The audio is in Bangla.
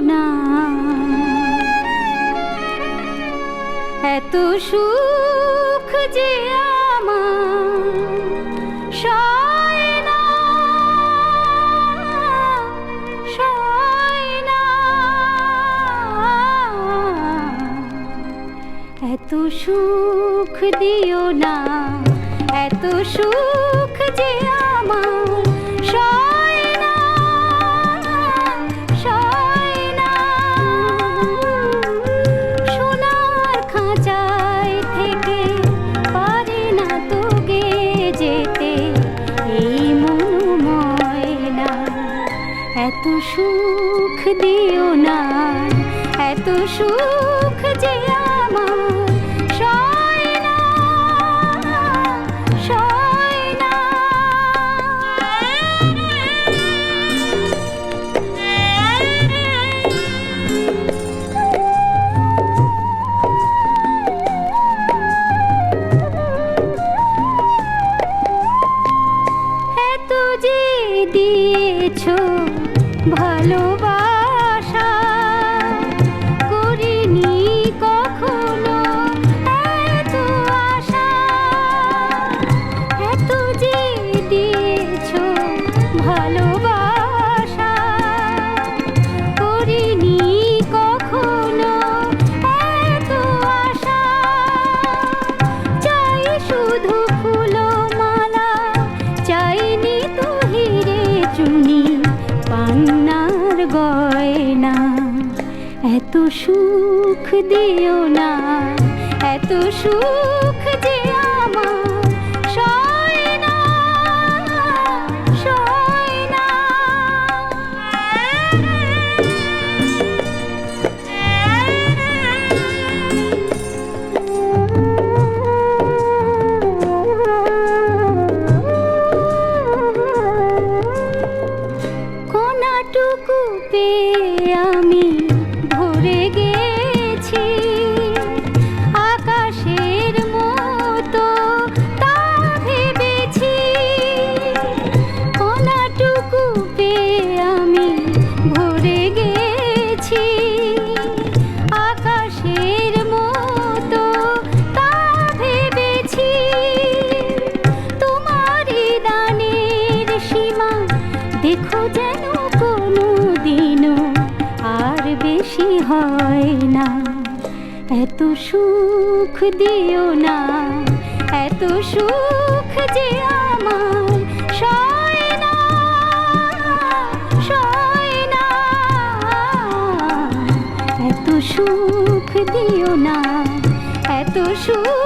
না, এত সুখ যে আমার সয় না, সয় না, এত সুখ দিও না, এত সুখ যে আমার সয় না, সয় না। সোনার খাঁচায় থেকে পারে না তো গে যেতে এই মন ময়না, এত সুখ দিও না, এত সুখ যে আমার সয় না, সয় না। এত যে দিয়েছো ভালোবাসা, করিনি কখনো এত আশা, এত যে দিয়েছো ভালোবাসা, করিনি কখনো এত আশা। চাই শুধু ফুলমালা, চাইনি তো হিরে চুনি পান্নার গয়না, এত সুখ দিও না, এত সুখ যে আমার সয় না, সয় না। কোনাটুকু পেয়ে আমি ভরে গেছি, আকাশের মতো তা ভেবেছি। কোনাটুকু পেয়ে আমি ভরে গেছি, আকাশের মতো তা ভেবেছি। তোমারই দানের সীমা দেখো যেন কোনো দিনও আর বেশি হয় না, এত সুখ দিও না, এত সুখ যে আমার সয় না, সয় না, এত সুখ দিও না, এত সুখ